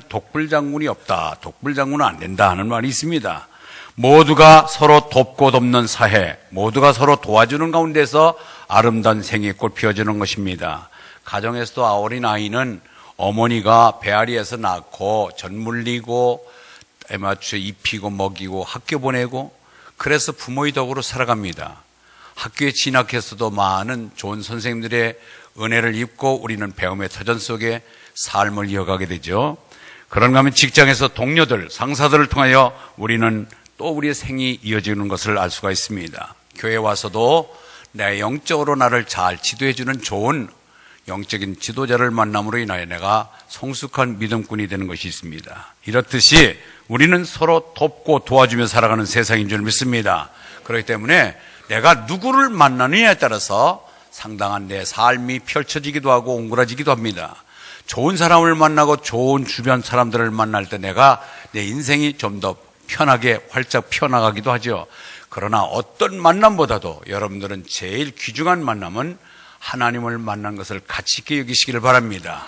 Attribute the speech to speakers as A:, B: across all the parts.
A: 독불장군이 없다, 독불장군은 안 된다 하는 말이 있습니다. 모두가 서로 돕고 돕는 사회, 모두가 서로 도와주는 가운데서 아름다운 생의 꽃 피워주는 것입니다. 가정에서도 어린아이는 어머니가 배앓이에서 낳고 젖 물리고 애 맞춰 입히고 먹이고 학교 보내고, 그래서 부모의 덕으로 살아갑니다. 학교에 진학해서도 많은 좋은 선생님들의 은혜를 입고 우리는 배움의 터전 속에 삶을 이어가게 되죠. 그런가 하면 직장에서 동료들, 상사들을 통하여 우리는 또 우리의 생이 이어지는 것을 알 수가 있습니다. 교회에 와서도 내 영적으로 나를 잘 지도해주는 좋은 영적인 지도자를 만남으로 인하여 내가 성숙한 믿음꾼이 되는 것이 있습니다. 이렇듯이 우리는 서로 돕고 도와주며 살아가는 세상인 줄 믿습니다. 그렇기 때문에 내가 누구를 만나느냐에 따라서 상당한 내 삶이 펼쳐지기도 하고 옹골해지기도 합니다. 좋은 사람을 만나고 좋은 주변 사람들을 만날 때 내가 내 인생이 좀 더 편하게 활짝 펴나가기도 하죠. 그러나 어떤 만남보다도 여러분들은 제일 귀중한 만남은 하나님을 만난 것을 가치 있게 여기시기를 바랍니다.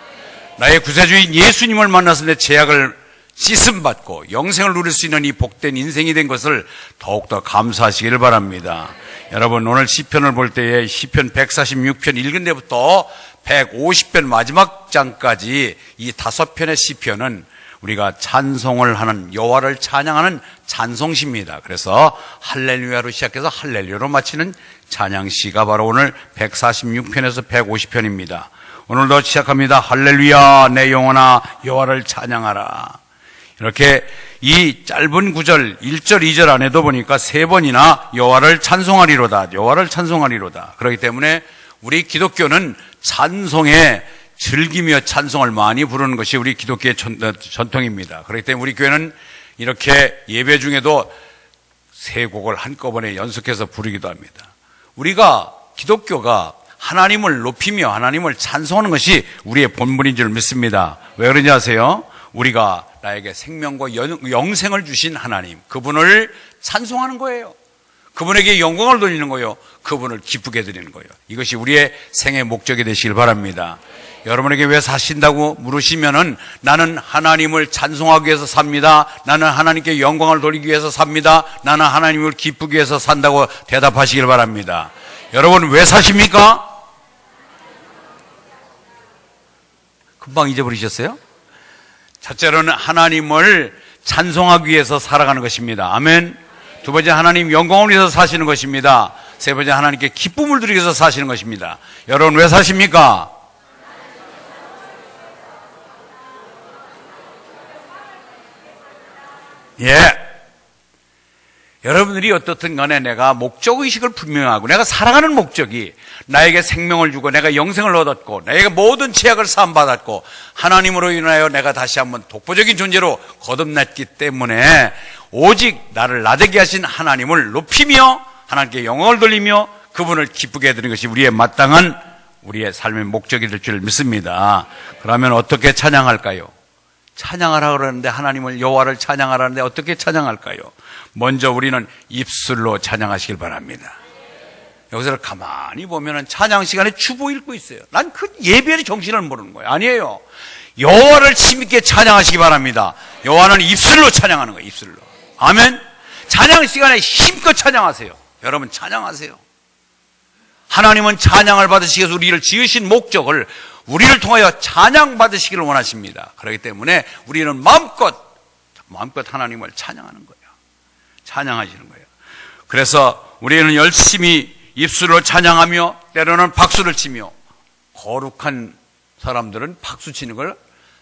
A: 나의 구세주인 예수님을 만나서 내 죄악을 씻음받고 영생을 누릴 수 있는 이 복된 인생이 된 것을 더욱더 감사하시기를 바랍니다. 여러분, 오늘 시편을 볼 때에 시편 146편 읽은 데부터 150편 마지막 장까지 이 5편의 시편은 우리가 찬송을 하는, 여호와를 찬양하는 찬송시입니다. 그래서 할렐루야로 시작해서 할렐루야로 마치는 찬양시가 바로 오늘 146편에서 150편입니다. 오늘도 시작합니다. 할렐루야, 내 영혼아 여호와를 찬양하라. 이렇게 이 짧은 구절 1절 2절 안에도 보니까 3번이나 여호와를 찬송하리로다, 여호와를 찬송하리로다. 그렇기 때문에 우리 기독교는 찬송에 즐기며 찬송을 많이 부르는 것이 우리 기독교의 전통입니다. 그렇기 때문에 우리 교회는 이렇게 예배 중에도 3곡을 한꺼번에 연속해서 부르기도 합니다. 우리가 기독교가 하나님을 높이며 하나님을 찬송하는 것이 우리의 본분인 줄 믿습니다. 왜 그런지 아세요? 우리가 나에게 생명과 영생을 주신 하나님, 그분을 찬송하는 거예요. 그분에게 영광을 돌리는 거예요. 그분을 기쁘게 드리는 거예요. 이것이 우리의 생의 목적이 되시길 바랍니다. 여러분에게 왜 사신다고 물으시면은 나는 하나님을 찬송하기 위해서 삽니다. 나는 하나님께 영광을 돌리기 위해서 삽니다. 나는 하나님을 기쁘기 위해서 산다고 대답하시길 바랍니다. 여러분 왜 사십니까? 금방 잊어버리셨어요? 첫째로는 하나님을 찬송하기 위해서 살아가는 것입니다. 아멘. 두 번째, 하나님 영광을 위해서 사시는 것입니다. 세 번째, 하나님께 기쁨을 드리기 위해서 사시는 것입니다. 여러분 왜 사십니까? 예. 여러분들이 어떻든 간에 내가 목적의식을 분명하고 내가 살아가는 목적이 나에게 생명을 주고 내가 영생을 얻었고 내가 모든 죄악을 사함받았고 하나님으로 인하여 내가 다시 한번 독보적인 존재로 거듭났기 때문에 오직 나를 나되게 하신 하나님을 높이며 하나님께 영광을 돌리며 그분을 기쁘게 해드리는 것이 우리의 마땅한 우리의 삶의 목적이 될 줄 믿습니다. 그러면 어떻게 찬양할까요? 찬양하라 그러는데 하나님을 여호와를 찬양하라는데 어떻게 찬양할까요? 먼저 우리는 입술로 찬양하시길 바랍니다. 여기서 가만히 보면은 찬양 시간에 주보 읽고 있어요. 난 그 예배의 정신을 모르는 거예요. 아니에요. 여호와를 힘있게 찬양하시기 바랍니다. 여호와는 입술로 찬양하는 거예요. 입술로. 아멘. 찬양 시간에 힘껏 찬양하세요. 여러분 찬양하세요. 하나님은 찬양을 받으시기 위해서 우리를 지으신 목적을 우리를 통하여 찬양받으시기를 원하십니다. 그렇기 때문에 우리는 마음껏 하나님을 찬양하는 거예요. 찬양하시는 거예요. 그래서 우리는 열심히 입술로 찬양하며 때로는 박수를 치며, 거룩한 사람들은 박수 치는 걸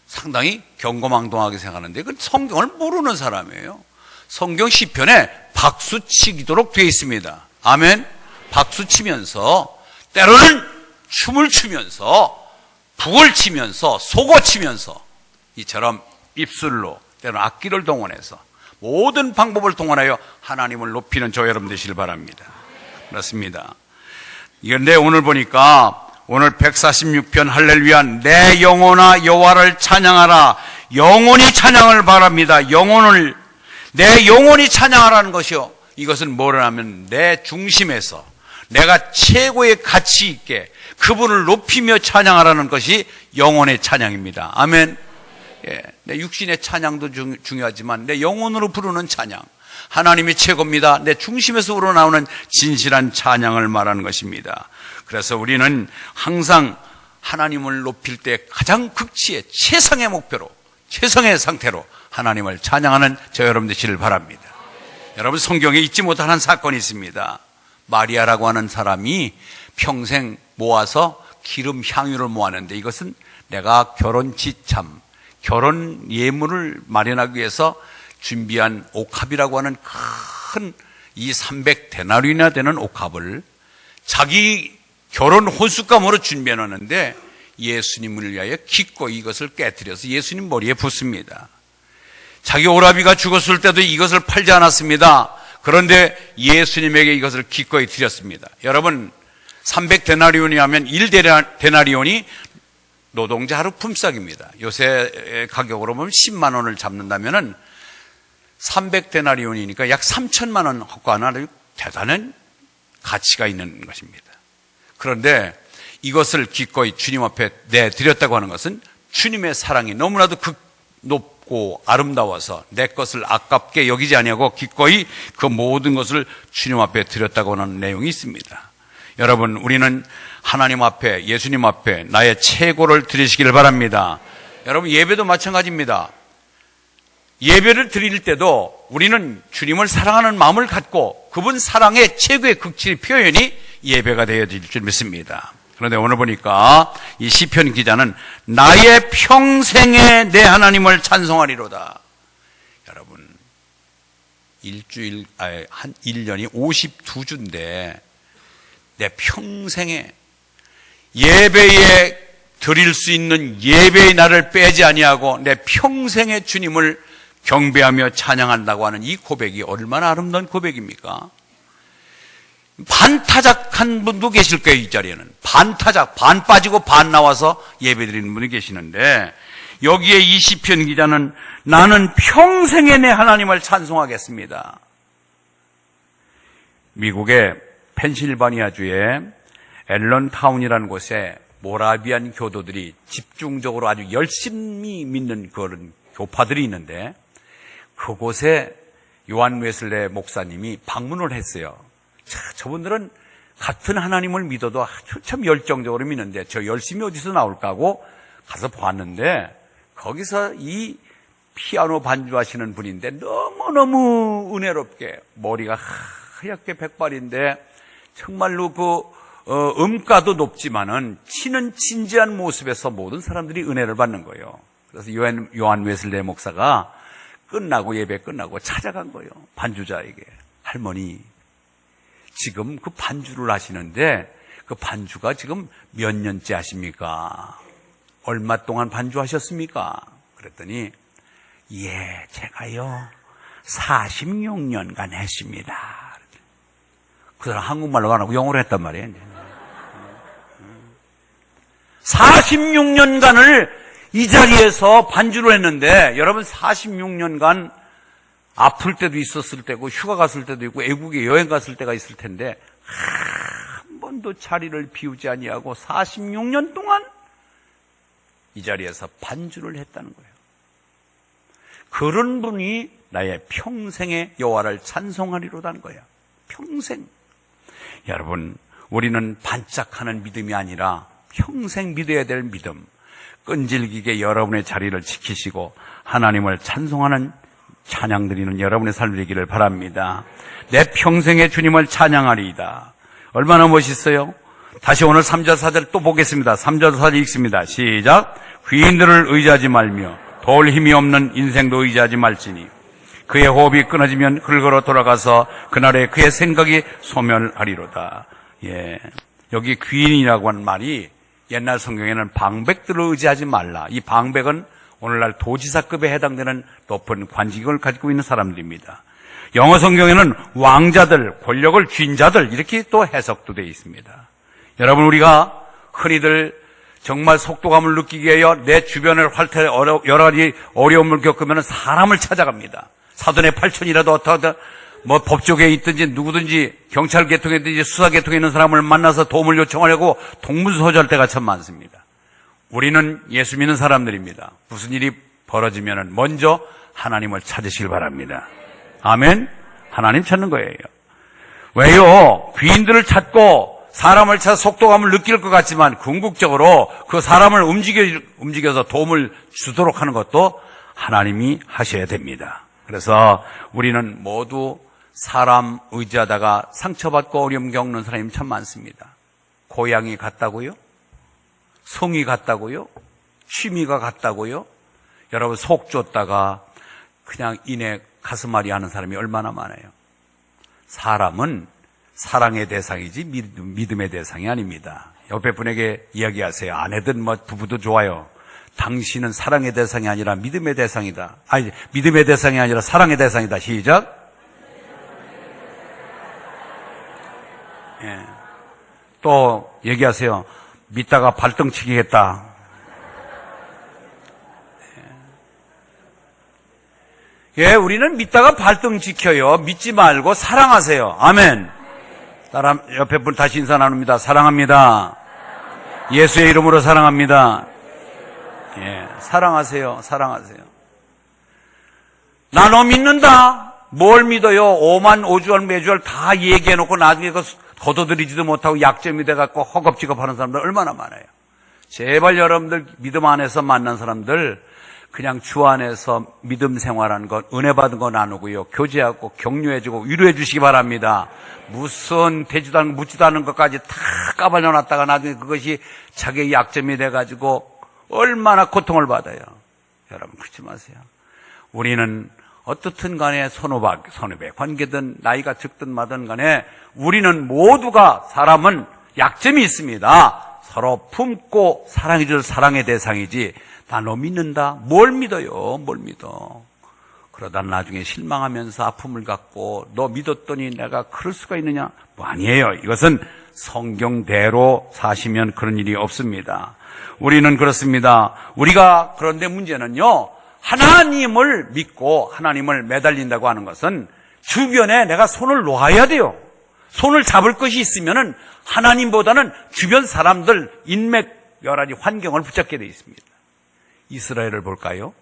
A: 상당히 경거망동하게 생각하는데 그건 성경을 모르는 사람이에요. 성경 시편에 박수 치도록 되어 있습니다. 아멘. 박수 치면서 때로는 춤을 추면서 북을 치면서 속어 치면서 이처럼 입술로 때로는 악기를 동원해서 모든 방법을 동원하여 하나님을 높이는 저 여러분 되시길 바랍니다. 그렇습니다. 그런데 오늘 보니까 오늘 146편 할렐루야 내 영혼아 여호와를 찬양하라. 영혼이 찬양을 바랍니다. 내 영혼이 찬양하라는 것이요. 이것은 뭐라면 내 중심에서 내가 최고의 가치 있게 그분을 높이며 찬양하라는 것이 영혼의 찬양입니다. 아멘. 내 육신의 찬양도 중요하지만 내 영혼으로 부르는 찬양, 하나님이 최고입니다. 내 중심에서 우러나오는 진실한 찬양을 말하는 것입니다. 그래서 우리는 항상 하나님을 높일 때 가장 극치의 최상의 목표로, 최상의 상태로 하나님을 찬양하는 저 여러분 되시길 바랍니다. 여러분, 성경에 잊지 못하는 사건이 있습니다. 마리아라고 하는 사람이 평생 모아서 기름 향유를 모았는데, 이것은 내가 결혼 지참, 결혼 예물을 마련하기 위해서 준비한 옥합이라고 하는 큰 이 300데나리온이나 되는 옥합을 자기 결혼 혼수감으로 준비해 놓는데, 예수님을 위하여 기꺼이 이것을 깨뜨려서 예수님 머리에 붓습니다. 자기 오라비가 죽었을 때도 이것을 팔지 않았습니다. 그런데 예수님에게 이것을 기꺼이 드렸습니다. 여러분, 300데나리온이 하면 1데나리온이 노동자 하루 품삯입니다. 요새 가격으로 보면 10만 원을 잡는다면은 300데나리온이니까 약 3천만 원 허가는 대단한 가치가 있는 것입니다. 그런데 이것을 기꺼이 주님 앞에 내드렸다고 하는 것은 주님의 사랑이 너무나도 높고 아름다워서 내 것을 아깝게 여기지 아니하고 기꺼이 그 모든 것을 주님 앞에 드렸다고 하는 내용이 있습니다. 여러분, 우리는 하나님 앞에, 예수님 앞에 나의 최고를 드리시기를 바랍니다. 여러분, 예배도 마찬가지입니다. 예배를 드릴 때도 우리는 주님을 사랑하는 마음을 갖고 그분 사랑의 최고의 극치 표현이 예배가 되어질 줄 믿습니다. 그런데 오늘 보니까 이 시편 기자는 나의 평생에 내 하나님을 찬송하리로다. 여러분, 한 1년이 52주인데 내 평생에 예배에 드릴 수 있는 예배의 날을 빼지 아니하고 내 평생에 주님을 경배하며 찬양한다고 하는 이 고백이 얼마나 아름다운 고백입니까? 반타작한 분도 계실 거예요. 이 자리에는 반타작, 반 빠지고 반 나와서 예배드리는 분이 계시는데, 여기에 이 시편 기자는 나는 평생에 내 하나님을 찬송하겠습니다. 미국의 펜실바니아주의 앨런타운이라는 곳에 모라비안 교도들이 집중적으로 아주 열심히 믿는 그런 교파들이 있는데, 그곳에 요한 웨슬레 목사님이 방문을 했어요. 저분들은 같은 하나님을 믿어도 참 열정적으로 믿는데 저 열심히 어디서 나올까 하고 가서 보았는데, 거기서 이 피아노 반주하시는 분인데 너무너무 은혜롭게 머리가 하얗게 백발인데 정말로 음가도 높지만은 치는 진지한 모습에서 모든 사람들이 은혜를 받는 거예요. 그래서 요한 웨슬레 목사가 예배 끝나고 찾아간 거예요. 반주자에게. 할머니, 지금 그 반주를 하시는데 그 반주가 지금 몇 년째 하십니까? 얼마 동안 반주하셨습니까? 그랬더니, 예, 제가요 46년간 했습니다. 그 사람 한국말로 안 하고 영어로 했단 말이에요. 46년간을 이 자리에서 반주를 했는데, 여러분, 46년간 아플 때도 있었을 때고 휴가 갔을 때도 있고 외국에 여행 갔을 때가 있을 텐데 한 번도 자리를 비우지 아니하고 46년 동안 이 자리에서 반주를 했다는 거예요. 그런 분이 나의 평생의 여호와를 찬송하리로다는 거예요. 평생. 여러분, 우리는 반짝하는 믿음이 아니라 평생 믿어야 될 믿음, 끈질기게 여러분의 자리를 지키시고 하나님을 찬송하는 찬양 드리는 여러분의 삶이 되기를 바랍니다. 내 평생에 주님을 찬양하리이다. 얼마나 멋있어요? 다시 오늘 3절 4절 또 보겠습니다. 3절 4절 읽습니다. 시작. 귀인들을 의지하지 말며 도울 힘이 없는 인생도 의지하지 말지니 그의 호흡이 끊어지면 흙으로 돌아가서 그날에 그의 생각이 소멸하리로다. 예, 여기 귀인이라고 하는 말이 옛날 성경에는 방백들을 의지하지 말라. 이 방백은 오늘날 도지사급에 해당되는 높은 관직을 가지고 있는 사람들입니다. 영어 성경에는 왕자들, 권력을 쥔 자들 이렇게 또 해석도 되어 있습니다. 여러분, 우리가 흔히들 정말 속도감을 느끼기 위하여 내 주변을 활탈 여러 가지 어려움을 겪으면 사람을 찾아갑니다. 사돈의 팔촌이라도 어떠하든 법조계에 있든지 누구든지 경찰 계통에 있든지 수사 계통에 있는 사람을 만나서 도움을 요청하려고 동문서주할 때가 참 많습니다. 우리는 예수 믿는 사람들입니다. 무슨 일이 벌어지면 먼저 하나님을 찾으시길 바랍니다. 아멘? 하나님 찾는 거예요. 왜요? 귀인들을 찾고 사람을 찾아 속도감을 느낄 것 같지만 궁극적으로 그 사람을 움직여서 도움을 주도록 하는 것도 하나님이 하셔야 됩니다. 그래서 우리는 모두 사람 의지하다가 상처받고 어려움 겪는 사람이 참 많습니다. 고향이 같다고요? 성이 같다고요? 취미가 같다고요? 여러분 속 줬다가 그냥 이내 가슴앓이 하는 사람이 얼마나 많아요. 사람은 사랑의 대상이지 믿음의 대상이 아닙니다. 옆에 분에게 이야기하세요. 아내든 부부도 좋아요. 당신은 사랑의 대상이 아니라 믿음의 대상이다. 아니, 믿음의 대상이 아니라 사랑의 대상이다. 시작. 예. 또 얘기하세요. 믿다가 발등치기겠다. 예, 우리는 믿다가 발등 지켜요. 믿지 말고 사랑하세요. 아멘. 사람 옆에 분 다시 인사 나눕니다. 사랑합니다. 예수의 이름으로 사랑합니다. 예, 사랑하세요. 사랑하세요. 나 너 믿는다. 뭘 믿어요? 오만 오주얼 매주얼 다 얘기해놓고 나중에 그 거둬들이지도 못하고 약점이 돼갖고 허겁지겁하는 사람들 얼마나 많아요. 제발 여러분들 믿음 안에서 만난 사람들 그냥 주 안에서 믿음 생활하는 것, 은혜 받은 거 나누고요. 교제하고 격려해주고 위로해 주시기 바랍니다. 무슨 되지도 않고 묻지도 않은 것까지 다 까발려놨다가 나중에 그것이 자기의 약점이 돼가지고 얼마나 고통을 받아요. 여러분 그러지 마세요. 우리는 어떻든 간에 선후배 관계든 나이가 적든 마든 간에 우리는 모두가 사람은 약점이 있습니다. 서로 품고 사랑해줄 사랑의 대상이지 나 너 믿는다? 뭘 믿어요? 뭘 믿어? 그러다 나중에 실망하면서 아픔을 갖고 너 믿었더니 내가 그럴 수가 있느냐? 뭐 아니에요. 이것은 성경대로 사시면 그런 일이 없습니다. 우리는 그렇습니다. 우리가 그런데 문제는요. 하나님을 믿고 하나님을 매달린다고 하는 것은 주변에 내가 손을 놓아야 돼요. 손을 잡을 것이 있으면은 하나님보다는 주변 사람들, 인맥, 여러 가지 환경을 붙잡게 되어 있습니다. 이스라엘을 볼까요?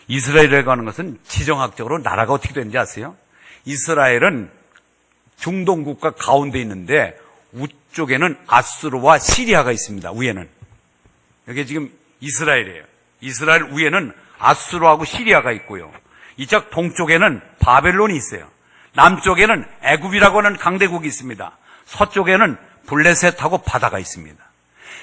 A: 이스라엘이라고 하는 것은 지정학적으로 나라가 어떻게 되는지 아세요? 이스라엘은 중동 국가 가운데 있는데 우쪽에는 아수르와 시리아가 있습니다. 위에는. 여기 지금 이스라엘이에요. 이스라엘 위에는 아수르하고 시리아가 있고요. 이쪽 동쪽에는 바벨론이 있어요. 남쪽에는 애굽이라고 하는 강대국이 있습니다. 서쪽에는 블레셋하고 바다가 있습니다.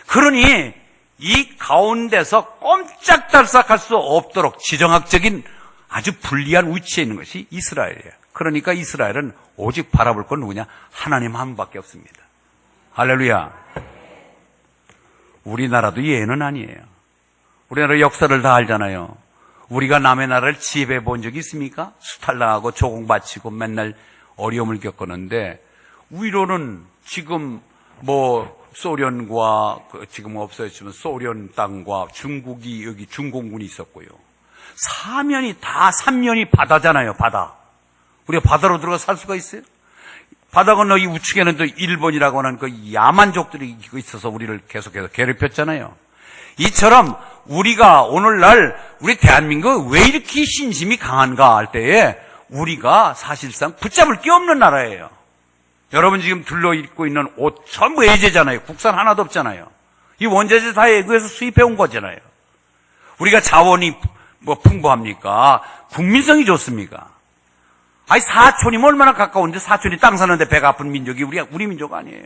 A: 그러니 이 가운데서 꼼짝달싹할 수 없도록 지정학적인 아주 불리한 위치에 있는 것이 이스라엘이에요. 그러니까 이스라엘은 오직 바라볼 건 누구냐? 하나님 한 분밖에 없습니다. 할렐루야. 우리나라도 예외는 아니에요. 우리나라 역사를 다 알잖아요. 우리가 남의 나라를 지배해 본 적이 있습니까? 수탈당하고 조공바치고 맨날 어려움을 겪었는데 위로는 지금 소련과 지금 없어졌지만 소련 땅과 중국이 여기 중공군이 있었고요. 삼면이 바다잖아요. 바다. 우리가 바다로 들어가 살 수가 있어요? 바다 건너 이 우측에는 또 일본이라고 하는 그 야만족들이 있어서 우리를 계속해서 괴롭혔잖아요. 이처럼 우리가 오늘날 우리 대한민국 왜 이렇게 신심이 강한가 할 때에 우리가 사실상 붙잡을 게 없는 나라예요. 여러분 지금 둘러입고 있는 옷 전부 외제잖아요. 국산 하나도 없잖아요. 이 원재재 다 외국에서 수입해 온 거잖아요. 우리가 자원이 풍부합니까? 국민성이 좋습니까? 아니 사촌이면 얼마나 가까운데 사촌이 땅 사는데 배가 아픈 민족이 우리 민족 아니에요.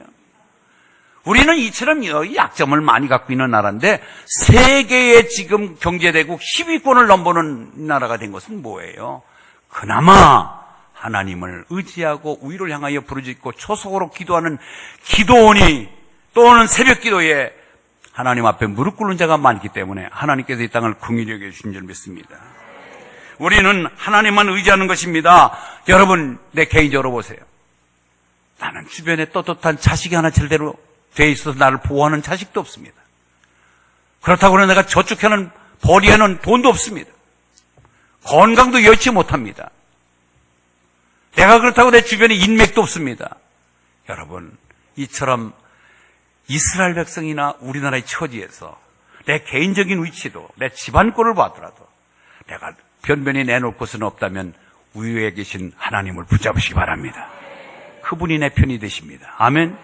A: 우리는 이처럼 약점을 많이 갖고 있는 나라인데 세계의 지금 경제대국 10위권을 넘보는 나라가 된 것은 뭐예요? 그나마 하나님을 의지하고 위를 향하여 부르짖고 초속으로 기도하는 기도원이 또는 새벽 기도에 하나님 앞에 무릎 꿇는 자가 많기 때문에 하나님께서 이 땅을 긍휼히 여겨주신 줄 믿습니다. 우리는 하나님만 의지하는 것입니다. 여러분 내 개인적으로 보세요. 나는 주변에 떳떳한 자식이 하나 제대로 돼 있어서 나를 보호하는 자식도 없습니다. 그렇다고 해서 내가 저축해놓은 벌이해놓은 돈도 없습니다. 건강도 여의치 못합니다. 내가 그렇다고 내 주변에 인맥도 없습니다. 여러분 이처럼 이스라엘 백성이나 우리나라의 처지에서 내 개인적인 위치도 내 집안꼴을 봐더라도 내가 변변히 내놓을 것은 없다면 위에 계신 하나님을 붙잡으시기 바랍니다. 그분이 내 편이 되십니다. 아멘.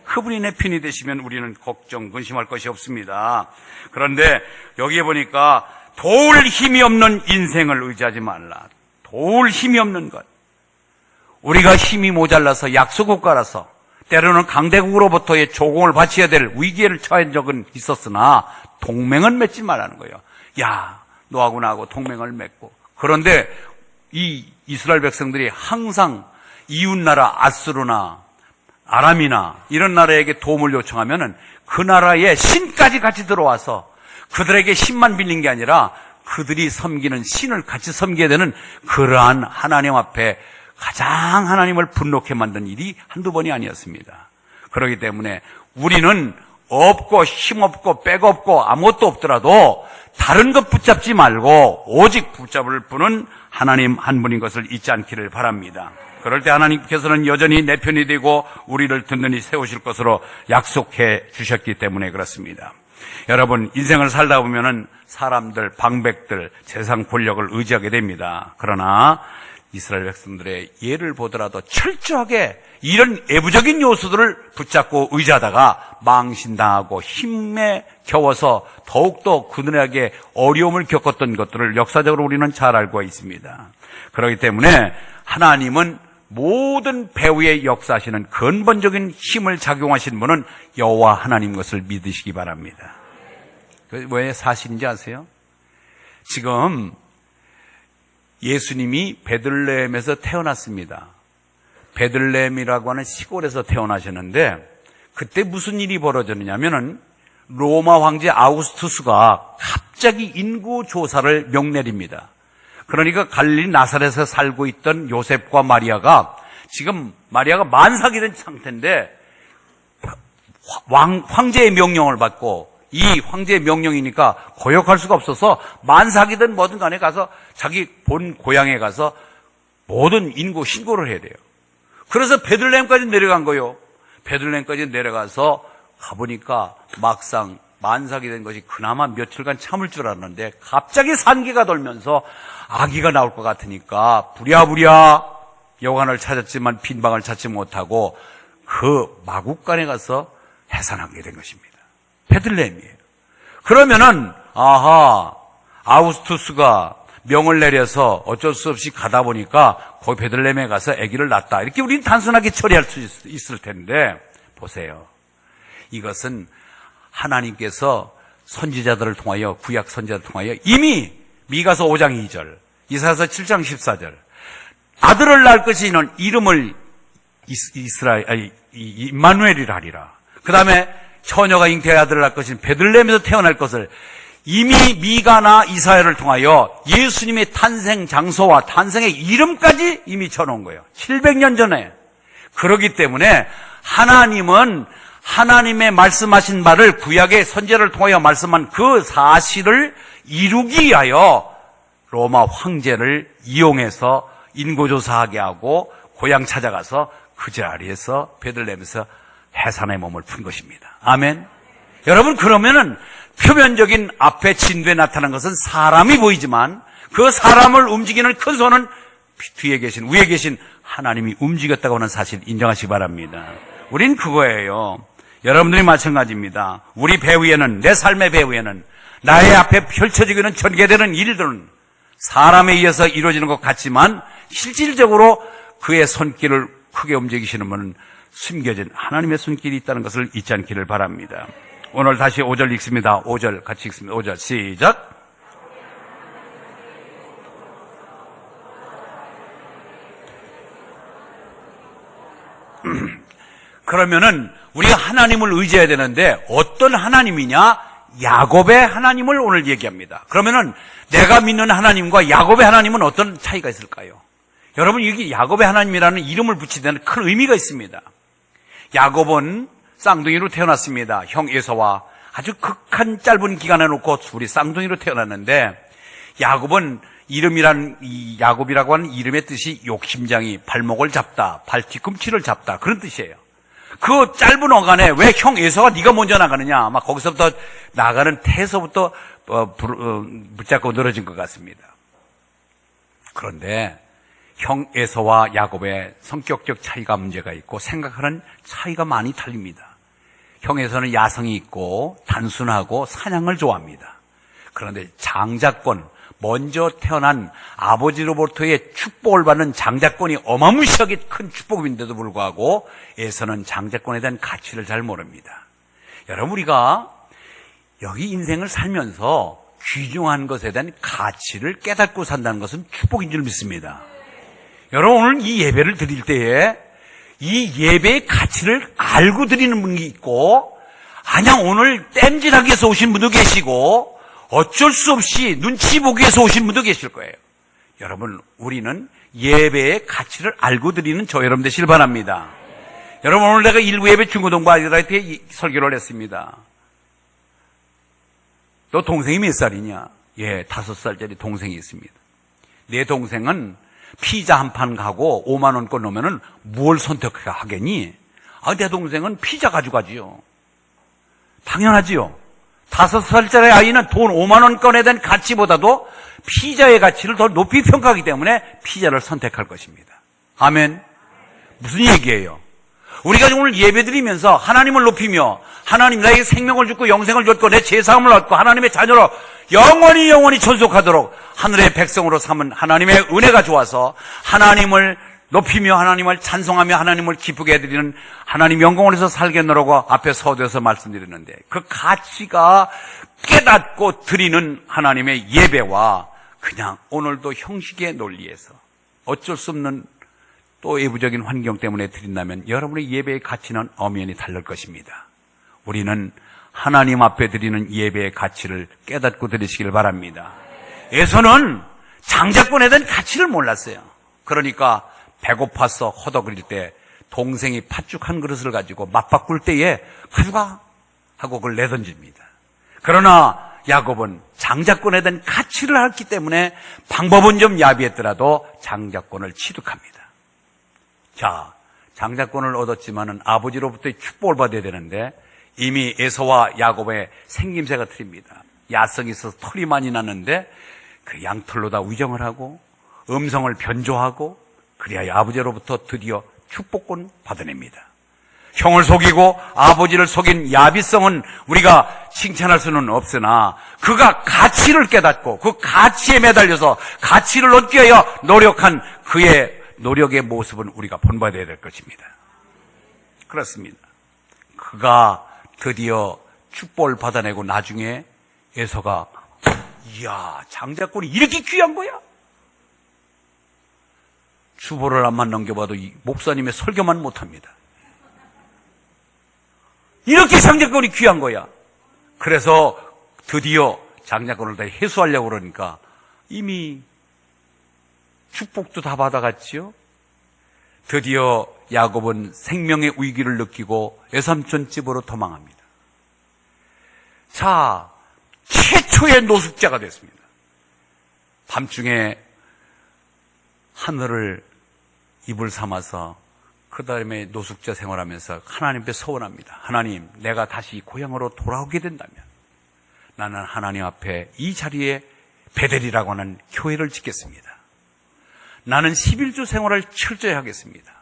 A: 그분이 내 편이 되시면 우리는 걱정, 근심할 것이 없습니다. 그런데 여기에 보니까 도울 힘이 없는 인생을 의지하지 말라. 도울 힘이 없는 것. 우리가 힘이 모자라서 약소국가라서 때로는 강대국으로부터의 조공을 바쳐야 될 위기를 처한 적은 있었으나 동맹은 맺지 말라는 거예요. 야, 너하고 나하고 동맹을 맺고. 그런데 이 이스라엘 백성들이 항상 이웃나라 아수르나 아람이나 이런 나라에게 도움을 요청하면은 그 나라의 신까지 같이 들어와서 그들에게 신만 빌린 게 아니라 그들이 섬기는 신을 같이 섬기게 되는 그러한 하나님 앞에 가장 하나님을 분노케 만든 일이 한두 번이 아니었습니다. 그렇기 때문에 우리는 없고 힘없고 백 없고 아무것도 없더라도 다른 것 붙잡지 말고 오직 붙잡을 분은 하나님 한 분인 것을 잊지 않기를 바랍니다. 그럴 때 하나님께서는 여전히 내 편이 되고 우리를 든든히 세우실 것으로 약속해 주셨기 때문에 그렇습니다. 여러분, 인생을 살다 보면은 사람들, 방백들, 세상 권력을 의지하게 됩니다. 그러나 이스라엘 백성들의 예를 보더라도 철저하게 이런 외부적인 요소들을 붙잡고 의지하다가 망신당하고 힘에 겨워서 더욱더 그들에게 어려움을 겪었던 것들을 역사적으로 우리는 잘 알고 있습니다. 그렇기 때문에 하나님은 모든 배후에 역사하시는 근본적인 힘을 작용하신 분은 여호와 하나님 것을 믿으시기 바랍니다. 왜 사실인지 아세요? 지금 예수님이 베들레헴에서 태어났습니다. 베들레헴이라고 하는 시골에서 태어나셨는데 그때 무슨 일이 벌어졌느냐면은 로마 황제 아우구스투스가 갑자기 인구 조사를 명내립니다. 그러니까 갈릴리 나사렛에서 살고 있던 요셉과 마리아가 지금 마리아가 만삭이 된 상태인데 황제의 명령을 받고 이 황제의 명령이니까 거역할 수가 없어서 만삭이든 뭐든 간에 가서 자기 본 고향에 가서 모든 인구 신고를 해야 돼요. 그래서 베들레헴까지 내려간 거예요. 베들레헴까지 내려가서 가보니까 막상 만삭이 된 것이 그나마 며칠간 참을 줄 알았는데 갑자기 산기가 돌면서 아기가 나올 것 같으니까 부랴부랴 여관을 찾았지만 빈방을 찾지 못하고 그 마국간에 가서 해산하게 된 것입니다. 베들레헴이에요. 그러면은 아우구스투스가 명을 내려서 어쩔 수 없이 가다 보니까 거기 베들레헴에 가서 아기를 낳았다. 이렇게 우리는 단순하게 처리할 수 있을 텐데 보세요. 이것은 하나님께서 선지자들을 통하여 구약 선지자들을 통하여 이미 미가서 5장 2절 이사야서 7장 14절 아들을 낳을 것이는 이름을 임마누엘이라 하리라. 그 다음에 처녀가 잉태의 아들을 낳을 것인 베들레헴에서 태어날 것을 이미 미가나 이사야를 통하여 예수님의 탄생 장소와 탄생의 이름까지 이미 쳐놓은 거예요. 700년 전에. 그렇기 때문에 하나님은 하나님의 말씀하신 말을 구약의 선지자를 통하여 말씀한 그 사실을 이루기 위하여 로마 황제를 이용해서 인구조사하게 하고 고향 찾아가서 그 자리에서 베들레헴에서 해산의 몸을 푼 것입니다. 아멘. 여러분, 그러면은 표면적인 앞에 진도에 나타난 것은 사람이 보이지만 그 사람을 움직이는 큰 손은 뒤에 계신 위에 계신 하나님이 움직였다고 하는 사실 인정하시기 바랍니다. 우린 그거예요. 여러분들이 마찬가지입니다. 우리 배후에는, 내 삶의 배후에는 나의 앞에 펼쳐지기는 전개되는 일들은 사람에 의해서 이루어지는 것 같지만 실질적으로 그의 손길을 크게 움직이시는 분은 숨겨진 하나님의 손길이 있다는 것을 잊지 않기를 바랍니다. 오늘 다시 5절 읽습니다. 5절 같이 읽습니다. 5절 시작. 그러면은 우리가 하나님을 의지해야 되는데 어떤 하나님이냐? 야곱의 하나님을 오늘 얘기합니다. 그러면은 내가 믿는 하나님과 야곱의 하나님은 어떤 차이가 있을까요? 여러분, 여기 야곱의 하나님이라는 이름을 붙이는 큰 의미가 있습니다. 야곱은 쌍둥이로 태어났습니다. 형 에서와 아주 극한 짧은 기간에 놓고 둘이 쌍둥이로 태어났는데 야곱은 이 야곱이라고 하는 이름의 뜻이 욕심장이 발목을 잡다, 발 뒤꿈치를 잡다 그런 뜻이에요. 그 짧은 어간에 왜 형 에서가 네가 먼저 나가느냐 아마 거기서부터 나가는 태에서부터 붙잡고 늘어진 것 같습니다. 그런데 형 에서와 야곱의 성격적 차이가 문제가 있고 생각하는 차이가 많이 달립니다. 형 에서는 야성이 있고 단순하고 사냥을 좋아합니다. 그런데 장자권, 먼저 태어난 아버지로부터의 축복을 받는 장자권이 어마무시하게 큰 축복인데도 불구하고 에서는 장자권에 대한 가치를 잘 모릅니다. 여러분, 우리가 여기 인생을 살면서 귀중한 것에 대한 가치를 깨닫고 산다는 것은 축복인 줄 믿습니다. 여러분, 오늘 이 예배를 드릴 때에 이 예배의 가치를 알고 드리는 분이 있고, 아니야 오늘 땜질하기 위해서 오신 분도 계시고, 어쩔 수 없이 눈치 보기 위해서 오신 분도 계실 거예요. 여러분, 우리는 예배의 가치를 알고 드리는 저 여러분 되시길 바랍니다. 여러분, 오늘 내가 일부 예배 중고등부 아이들한테 설교를 했습니다. 너 동생이 몇 살이냐? 예, 5살짜리 동생이 있습니다. 내 동생은 피자 한 판 가고 5만 원권 넣으면은 뭘 선택하겠니? 내 동생은 피자 가져가지요. 당연하지요. 5살짜리 아이는 돈 5만 원권에 대한 가치보다도 피자의 가치를 더 높이 평가하기 때문에 피자를 선택할 것입니다. 아멘. 무슨 얘기예요? 우리가 오늘 예배드리면서 하나님을 높이며 하나님 나에게 생명을 주고 영생을 줬고 내 죄사함을 얻고 하나님의 자녀로 영원히 존속하도록 하늘의 백성으로 삼은 하나님의 은혜가 좋아서 하나님을 높이며 하나님을 찬송하며 하나님을 기쁘게 해드리는 하나님 영광을 위해서 살겠노라고 앞에 서두에서 말씀드렸는데, 그 가치가 깨닫고 드리는 하나님의 예배와 그냥 오늘도 형식의 논리에서 어쩔 수 없는 또 외부적인 환경 때문에 드린다면 여러분의 예배의 가치는 엄연히 다를 것입니다. 우리는 하나님 앞에 드리는 예배의 가치를 깨닫고 드리시길 바랍니다. 에서는 장자권에 대한 가치를 몰랐어요. 그러니까 배고파서 허덕거릴 때 동생이 팥죽 한 그릇을 가지고 맞바꿀 때에 가져가 하고 그걸 내던집니다. 그러나 야곱은 장자권에 대한 가치를 알기 때문에 방법은 좀 야비했더라도 장자권을 취득합니다. 자, 장자권을 얻었지만은 아버지로부터의 축복을 받아야 되는데 이미 에서와 야곱의 생김새가 틀립니다. 야성이 있어서 털이 많이 났는데 그 양털로 다 위정을 하고 음성을 변조하고 그래야 아버지로부터 드디어 축복권 받아냅니다. 형을 속이고 아버지를 속인 야비성은 우리가 칭찬할 수는 없으나 그가 가치를 깨닫고 그 가치에 매달려서 가치를 얻기 위하여 노력한 그의 노력의 모습은 우리가 본받아야 될 것입니다. 그렇습니다. 그가 드디어 축복을 받아내고 나중에 에서가 이야, 장자권이 이렇게 귀한 거야? 주보를 한번 넘겨봐도 이 목사님의 설교만 못합니다. 이렇게 장자권이 귀한 거야. 그래서 드디어 장자권을 다 회수하려고 그러니까 이미 축복도 다 받아갔지요. 드디어 야곱은 생명의 위기를 느끼고 외삼촌 집으로 도망합니다. 자, 최초의 노숙자가 됐습니다. 밤중에 하늘을 입을 삼아서 그 다음에 노숙자 생활하면서 하나님 앞에 서원합니다. 하나님, 내가 다시 고향으로 돌아오게 된다면 나는 하나님 앞에 이 자리에 베델이라고 하는 교회를 짓겠습니다. 나는 11주 생활을 철저히 하겠습니다.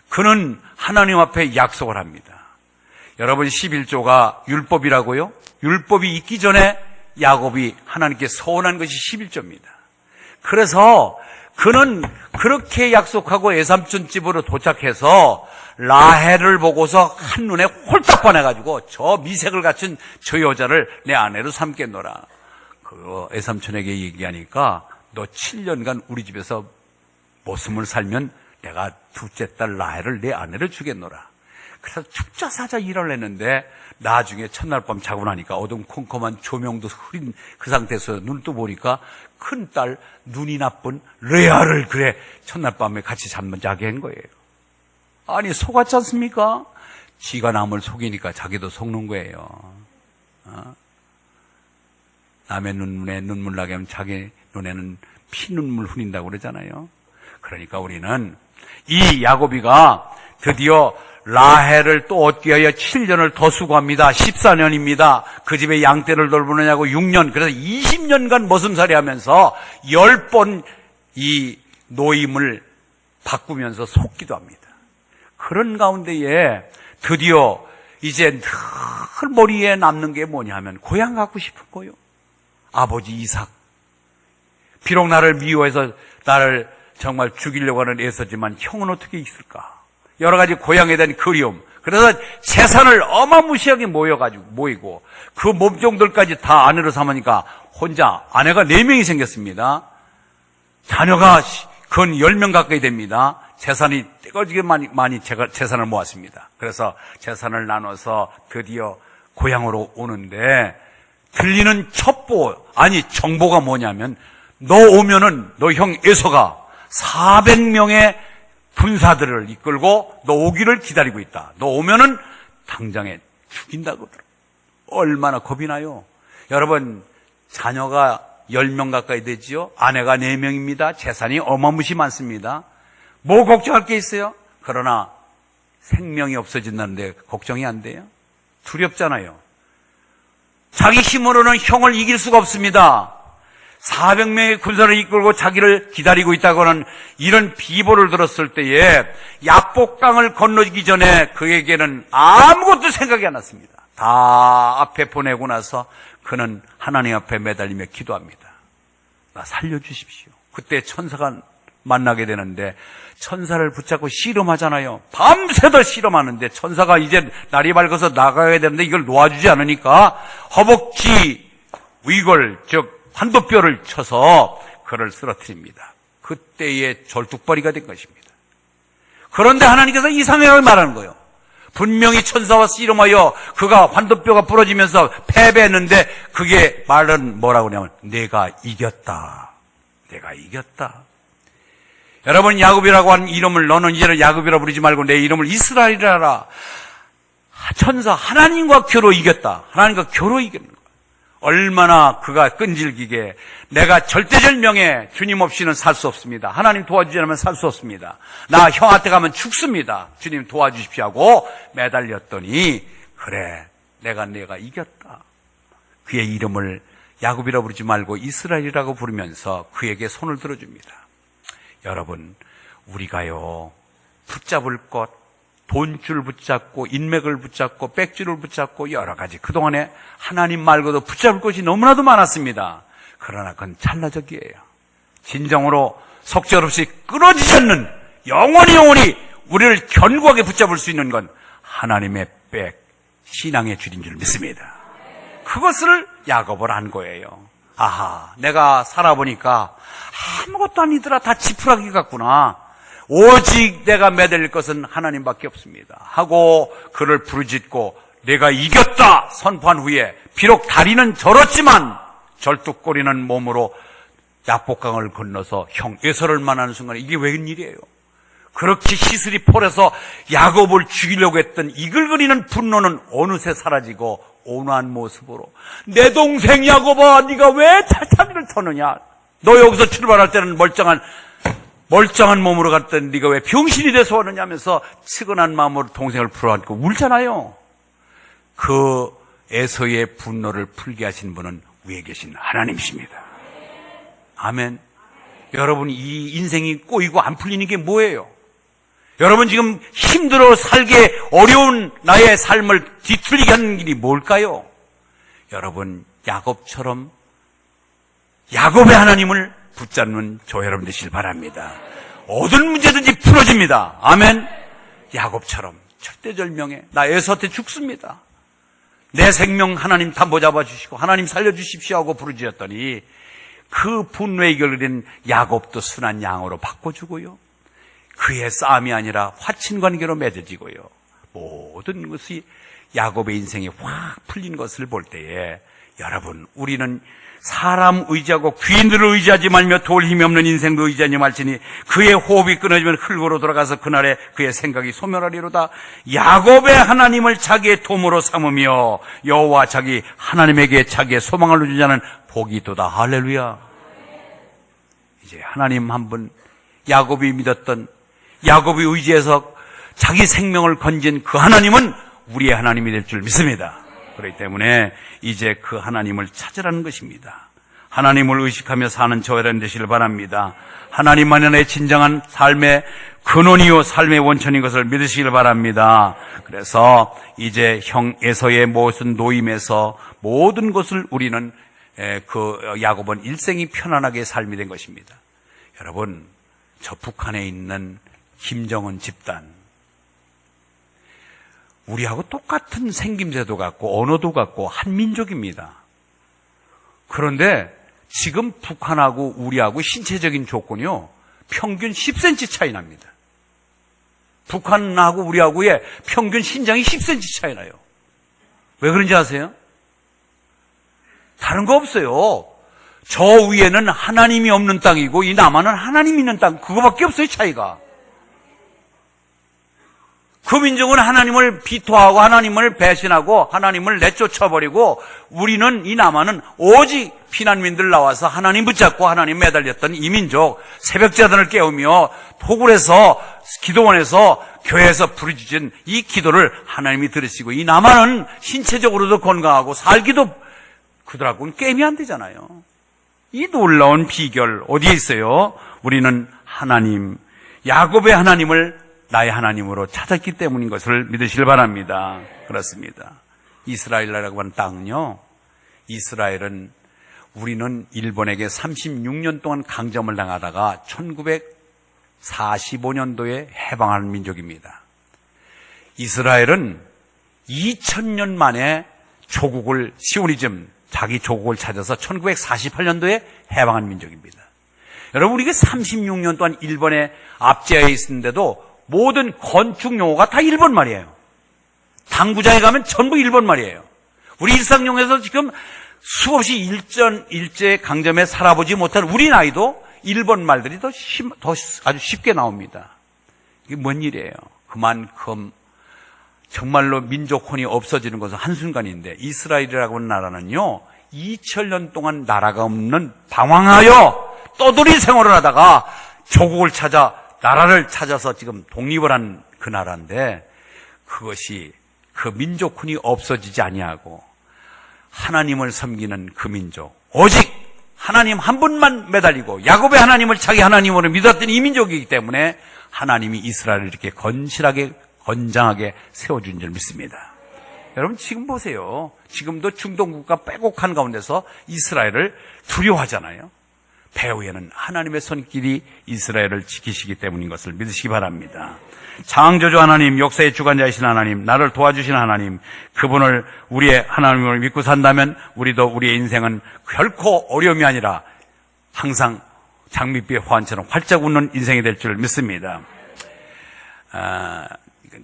A: 그는 하나님 앞에 약속을 합니다. 여러분, 11조가 율법이라고요? 율법이 있기 전에 야곱이 하나님께 서원한 것이 11조입니다. 그래서 그는 그렇게 약속하고 외삼촌 집으로 도착해서 라헬을 보고서 한눈에 홀딱 반해가지고 저 미색을 갖춘 저 여자를 내 아내로 삼겠노라. 그 외삼촌에게 얘기하니까 너 7년간 우리 집에서 모습을 살면 내가 둘째 딸 라헬을 내 아내를 주겠노라. 그래서 축자사자 일을 했는데 나중에 첫날 밤 자고 나니까 어둠컴컴한 조명도 흐린 그 상태에서 눈 떠 보니까 큰딸 눈이 나쁜 레아를 그래 첫날 밤에 같이 자게 한 거예요. 아니, 속았지 않습니까? 지가 남을 속이니까 자기도 속는 거예요. 남의 눈에 눈물 나게 하면 자기 눈에는 피눈물 흘린다고 그러잖아요. 그러니까 우리는 이 야곱이가 드디어 라헬을 또 얻기 위하여 7년을 더 수고합니다. 14년입니다. 그 집에 양떼를 돌보느냐고 6년, 그래서 20년간 머슴살이 하면서 10번 이 노임을 바꾸면서 속기도 합니다. 그런 가운데에 드디어 이제 늘 머리에 남는 게 뭐냐면 고향 가고 싶은 거요. 아버지 이삭. 비록 나를 미워해서 나를 정말 죽이려고 하는 애서지만 형은 어떻게 있을까? 여러 가지 고향에 대한 그리움. 그래서 재산을 어마무시하게 모이고 그 몸종들까지 다 아내로 삼으니까 혼자 아내가 4명이 생겼습니다. 자녀가 근 10명 가까이 됩니다. 재산이 떼거지게 많이 재산을 모았습니다. 그래서 재산을 나눠서 드디어 고향으로 오는데 들리는 정보가 뭐냐면 너 오면은 너 형 에서가 400명의 군사들을 이끌고 너 오기를 기다리고 있다. 너 오면은 당장에 죽인다고 그러더라고요. 얼마나 겁이 나요. 여러분, 자녀가 10명 가까이 되지요. 아내가 4명입니다. 재산이 어마무시 많습니다. 뭐 걱정할 게 있어요? 그러나 생명이 없어진다는데 걱정이 안 돼요? 두렵잖아요. 자기 힘으로는 형을 이길 수가 없습니다. 400명의 군사를 이끌고 자기를 기다리고 있다고 하는 이런 비보를 들었을 때에 약복강을 건너기 전에 그에게는 아무것도 생각이 안 났습니다. 다 앞에 보내고 나서 그는 하나님 앞에 매달리며 기도합니다. 나 살려주십시오. 그때 천사가 만나게 되는데 천사를 붙잡고 씨름하잖아요. 밤새도록 씨름하는데 천사가 이제 날이 밝아서 나가야 되는데 이걸 놓아주지 않으니까 허벅지 위골 즉 환도뼈를 쳐서 그를 쓰러뜨립니다. 그때의 절뚝발이가 된 것입니다. 그런데 하나님께서 이상하게 말하는 거예요. 분명히 천사와 씨름하여 그가 환도뼈가 부러지면서 패배했는데 그게 말은 뭐라고 하냐면 내가 이겼다. 내가 이겼다. 여러분, 야곱이라고 하는 이름을 너는 이제는 야곱이라 부르지 말고 내 이름을 이스라엘이라 하라. 천사 하나님과 겨루 이겼다. 하나님과 겨루 이기는 거야. 얼마나 그가 끈질기게 내가 절대절명에 주님 없이는 살 수 없습니다. 하나님 도와주지 않으면 살 수 없습니다. 나 형한테 가면 죽습니다. 주님 도와주십시오 하고 매달렸더니 그래 내가 이겼다. 그의 이름을 야곱이라 부르지 말고 이스라엘이라고 부르면서 그에게 손을 들어줍니다. 여러분, 우리가요 붙잡을 것, 돈줄 붙잡고 인맥을 붙잡고 백줄을 붙잡고 여러 가지 그동안에 하나님 말고도 붙잡을 것이 너무나도 많았습니다. 그러나 그건 찰나적이에요. 진정으로 속절없이 끊어지지 않는 영원히 우리를 견고하게 붙잡을 수 있는 건 하나님의 백, 신앙의 줄인 줄 믿습니다. 그것을 야곱을 안 거예요. 아하, 내가 살아보니까 아무것도 아니더라. 다 지푸라기 같구나. 오직 내가 매달릴 것은 하나님밖에 없습니다 하고 그를 부르짖고 내가 이겼다 선포한 후에 비록 다리는 절었지만 절뚝거리는 몸으로 약복강을 건너서 형 에서를 만나는 순간에 이게 웬일이에요? 그렇게 시슬이 폴해서 야곱을 죽이려고 했던 이글거리는 분노는 어느새 사라지고 온화한 모습으로 내 동생 야곱아 네가 왜 자기를 터느냐? 너 여기서 출발할 때는 멀쩡한 몸으로 갔던 네가 왜 병신이 돼서 왔느냐 하면서 측은한 마음으로 동생을 풀어안고 울잖아요. 그 에서의 분노를 풀게 하신 분은 위에 계신 하나님이십니다. 아멘. 여러분, 이 인생이 꼬이고 안 풀리는 게 뭐예요? 여러분, 지금 힘들어 살기 어려운 나의 삶을 뒤틀리게 하는 길이 뭘까요? 여러분, 야곱처럼 야곱의 하나님을 붙잡는 저 여러분 되시길 바랍니다. 모든 문제든지 풀어집니다. 아멘. 야곱처럼 절대절명에 나 에서한테 죽습니다. 내 생명 하나님 담보 잡아주시고 하나님 살려주십시오 하고 부르짖었더니 그 분노의 이결된 야곱도 순한 양으로 바꿔주고요. 그의 싸움이 아니라 화친관계로 맺어지고요. 모든 것이 야곱의 인생이 확 풀린 것을 볼 때에 여러분, 우리는 사람 의지하고 귀인들을 의지하지 말며 돌 힘이 없는 인생도 의지하지 말지니 그의 호흡이 끊어지면 흙으로 돌아가서 그날에 그의 생각이 소멸하리로다. 야곱의 하나님을 자기의 도움으로 삼으며 여호와 자기 하나님에게 자기의 소망을 두는 자는 복이 있도다. 할렐루야. 이제 하나님 한 분, 야곱이 믿었던, 야곱이 의지해서 자기 생명을 건진 그 하나님은 우리의 하나님이 될 줄 믿습니다. 그렇기 때문에 이제 그 하나님을 찾으라는 것입니다. 하나님을 의식하며 사는 저와 여러분 되시길 바랍니다. 하나님만이 진정한 삶의 근원이요 삶의 원천인 것을 믿으시길 바랍니다. 그래서 이제 형 에서의 모든 노임에서 모든 것을 우리는 그 야곱은 일생이 편안하게 삶이 된 것입니다. 여러분, 저 북한에 있는 김정은 집단, 우리하고 똑같은 생김새도 같고 언어도 같고 한민족입니다. 그런데 지금 북한하고 우리하고 신체적인 조건이요, 평균 10cm 차이 납니다. 북한하고 우리하고의 평균 신장이 10cm 차이 나요. 왜 그런지 아세요? 다른 거 없어요. 저 위에는 하나님이 없는 땅이고 이 남한은 하나님이 있는 땅, 그거밖에 없어요, 차이가. 그 민족은 하나님을 비토하고 하나님을 배신하고 하나님을 내쫓아버리고, 우리는 이 남한은 오직 피난민들 나와서 하나님 붙잡고 하나님 매달렸던 이 민족, 새벽제단을 깨우며 토굴에서 기도원에서 교회에서 부르짖은 이 기도를 하나님이 들으시고, 이 남한은 신체적으로도 건강하고 살기도 그들하고는 게임이 안 되잖아요. 이 놀라운 비결 어디에 있어요? 우리는 하나님, 야곱의 하나님을 나의 하나님으로 찾았기 때문인 것을 믿으시길 바랍니다. 그렇습니다. 이스라엘이라고 하는 땅은요, 이스라엘은 우리는 일본에게 36년 동안 강점을 당하다가 1945년도에 해방한 민족입니다. 이스라엘은 2000년 만에 조국을, 시오니즘, 자기 조국을 찾아서 1948년도에 해방한 민족입니다. 여러분, 우리가 36년 동안 일본에 압제해 있었는데도 모든 건축 용어가 다 일본 말이에요. 당구장에 가면 전부 일본 말이에요. 우리 일상용에서 지금 수없이 일제 강점에 살아보지 못한 우리 나이도 일본 말들이 더 아주 쉽게 나옵니다. 이게 뭔 일이에요? 그만큼 정말로 민족혼이 없어지는 것은 한순간인데, 이스라엘이라고 하는 나라는요, 2000년 동안 나라가 없는 방황하여 떠돌이 생활을 하다가 조국을 찾아, 나라를 찾아서 지금 독립을 한 그 나라인데, 그것이 그 민족혼이 없어지지 아니하고 하나님을 섬기는 그 민족, 오직 하나님 한 분만 매달리고 야곱의 하나님을 자기 하나님으로 믿었던 이 민족이기 때문에 하나님이 이스라엘을 이렇게 건실하게 건장하게 세워준 줄 믿습니다. 여러분, 지금 보세요. 지금도 중동 국가 빼곡한 가운데서 이스라엘을 두려워하잖아요. 배후에는 하나님의 손길이 이스라엘을 지키시기 때문인 것을 믿으시기 바랍니다. 창조주 하나님, 역사의 주관자이신 하나님, 나를 도와주신 하나님, 그분을 우리의 하나님을 믿고 산다면 우리도 우리의 인생은 결코 어려움이 아니라 항상 장밋빛의 화환처럼 활짝 웃는 인생이 될 줄 믿습니다.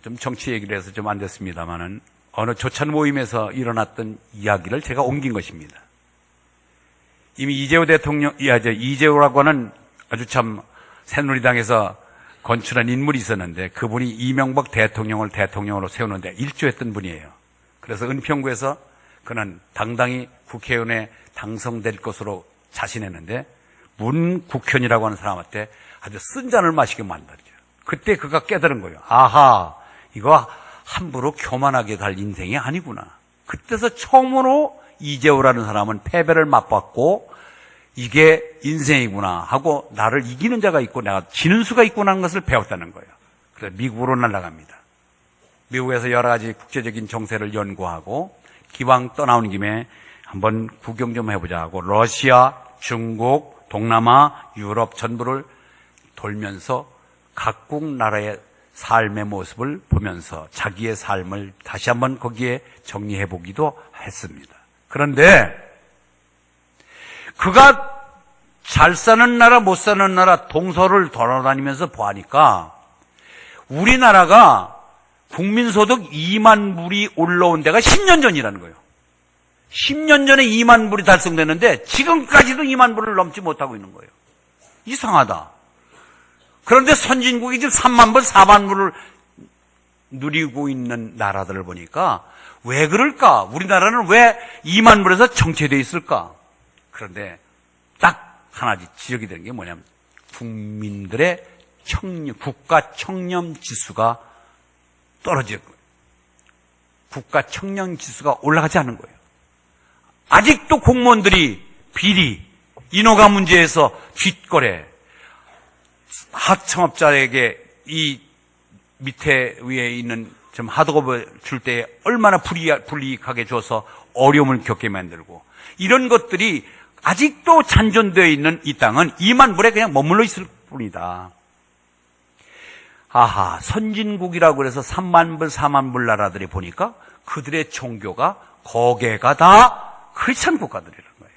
A: 좀 정치 얘기를 해서 좀 안 됐습니다만은, 어느 조찬 모임에서 일어났던 이야기를 제가 옮긴 것입니다. 이미 이재호 대통령, 이재호라고 하는 아주 참 새누리당에서 건출한 인물이 있었는데, 그분이 이명박 대통령을 대통령으로 세우는데 일조했던 분이에요. 그래서 은평구에서 그는 당당히 국회의원에 당선될 것으로 자신했는데, 문국현이라고 하는 사람한테 아주 쓴 잔을 마시게 만들죠. 그때 그가 깨달은 거예요. 아하, 이거 함부로 교만하게 갈 인생이 아니구나. 그때서 처음으로 이재호라는 사람은 패배를 맛봤고 이게 인생이구나 하고, 나를 이기는 자가 있고 내가 지는 수가 있구나 하는 것을 배웠다는 거예요. 그래서 미국으로 날아갑니다. 미국에서 여러 가지 국제적인 정세를 연구하고, 기왕 떠나오는 김에 한번 구경 좀 해보자 하고 러시아, 중국, 동남아, 유럽 전부를 돌면서 각국 나라의 삶의 모습을 보면서 자기의 삶을 다시 한번 거기에 정리해 보기도 했습니다. 그런데 그가 잘 사는 나라 못 사는 나라 동서를 돌아다니면서 보니까 우리나라가 국민소득 2만 불이 올라온 데가 10년 전이라는 거예요. 10년 전에 2만 불이 달성됐는데 지금까지도 2만 불을 넘지 못하고 있는 거예요. 이상하다. 그런데 선진국이 지금 3만 불, 4만 불을 누리고 있는 나라들을 보니까 왜 그럴까? 우리나라는 왜 2만 불에서 정체되어 있을까? 그런데 딱 하나 지적이 되는 게 뭐냐면, 국민들의 국가 청렴 지수가 떨어지고 국가 청렴 지수가 올라가지 않는 거예요. 아직도 공무원들이 비리, 인허가 문제에서 뒷거래, 하청업자에게 이 밑에 위에 있는 좀 하도급을 줄 때 얼마나 불이익하게 줘서 어려움을 겪게 만들고, 이런 것들이 아직도 잔존되어 있는 이 땅은 2만 불에 그냥 머물러 있을 뿐이다. 아하, 선진국이라고 해서 3만 불, 4만 불 나라들이 보니까 그들의 종교가 거개가 다 크리스찬 국가들이라는 거예요.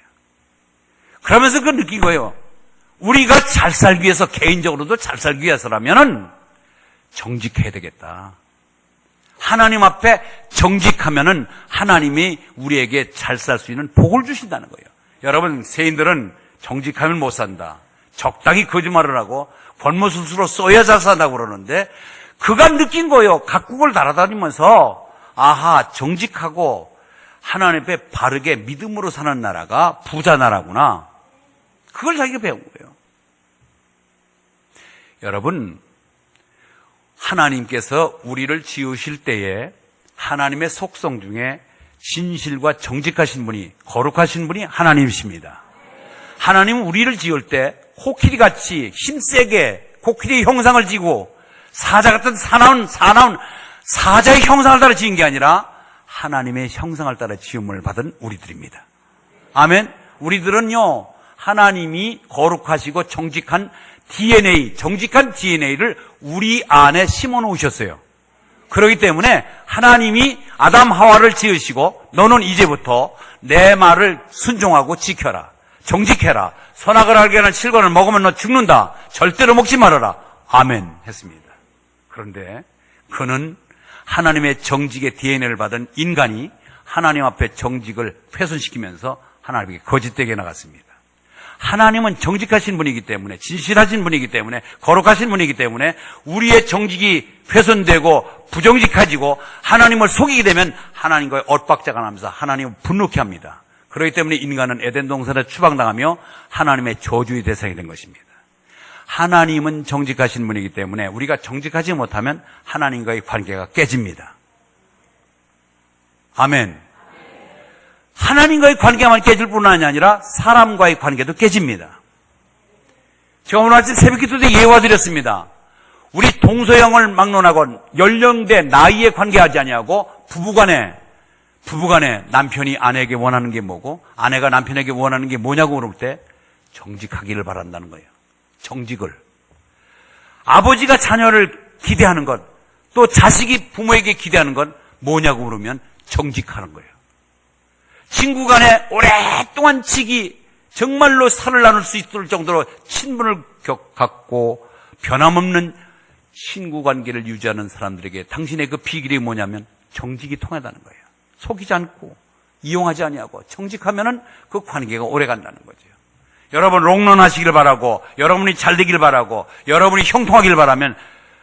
A: 그러면서 그걸 느낀 거예요. 우리가 잘 살기 위해서, 개인적으로도 잘 살기 위해서라면은 정직해야 되겠다. 하나님 앞에 정직하면은 하나님이 우리에게 잘 살 수 있는 복을 주신다는 거예요. 여러분, 세인들은 정직하면 못 산다, 적당히 거짓말을 하고 권모술수로 써야 잘 산다고 그러는데, 그가 느낀 거예요. 각국을 날아다니면서 아하, 정직하고 하나님 앞에 바르게 믿음으로 사는 나라가 부자 나라구나. 그걸 자기가 배운 거예요. 여러분, 하나님께서 우리를 지으실 때에 하나님의 속성 중에 진실과 정직하신 분이, 거룩하신 분이 하나님이십니다. 하나님은 우리를 지을 때 코끼리같이 힘세게 코끼리의 형상을 지고 사자 같은 사나운 사자의 형상을 따라 지은 게 아니라 하나님의 형상을 따라 지음을 받은 우리들입니다. 아멘. 우리들은요, 하나님이 거룩하시고 정직한 DNA, 정직한 DNA를 우리 안에 심어 놓으셨어요. 그렇기 때문에 하나님이 아담 하와를 지으시고, 너는 이제부터 내 말을 순종하고 지켜라, 정직해라, 선악을 알게 하는 실과를 먹으면 너 죽는다, 절대로 먹지 말아라, 아멘 했습니다. 그런데 그는 하나님의 정직의 DNA를 받은 인간이 하나님 앞에 정직을 훼손시키면서 하나님께 거짓되게 나갔습니다. 하나님은 정직하신 분이기 때문에, 진실하신 분이기 때문에, 거룩하신 분이기 때문에 우리의 정직이 훼손되고 부정직해지고 하나님을 속이게 되면 하나님과의 엇박자가 나면서 하나님을 분노케 합니다. 그렇기 때문에 인간은 에덴 동산에 추방당하며 하나님의 저주의 대상이 된 것입니다. 하나님은 정직하신 분이기 때문에 우리가 정직하지 못하면 하나님과의 관계가 깨집니다. 아멘. 하나님과의 관계만 깨질 뿐 아니라 사람과의 관계도 깨집니다. 제가 오늘 아침 새벽기도 때 예화 드렸습니다. 우리 동서양을 막론하고 연령대, 나이에 관계하지 아니하고 부부간에 남편이 아내에게 원하는 게 뭐고 아내가 남편에게 원하는 게 뭐냐고 물을 때 정직하기를 바란다는 거예요. 정직을. 아버지가 자녀를 기대하는 것, 또 자식이 부모에게 기대하는 건 뭐냐고 물으면 정직하는 거예요. 친구 간에 오랫동안 정말로 살을 나눌 수 있을 정도로 친분을 갖고 변함없는 친구 관계를 유지하는 사람들에게 당신의 그 비결이 뭐냐면 정직이 통하다는 거예요. 속이지 않고 이용하지 아니하고 정직하면은 그 관계가 오래 간다는 거죠. 여러분 롱런하시길 바라고, 여러분이 잘 되길 바라고, 여러분이 형통하길 바라면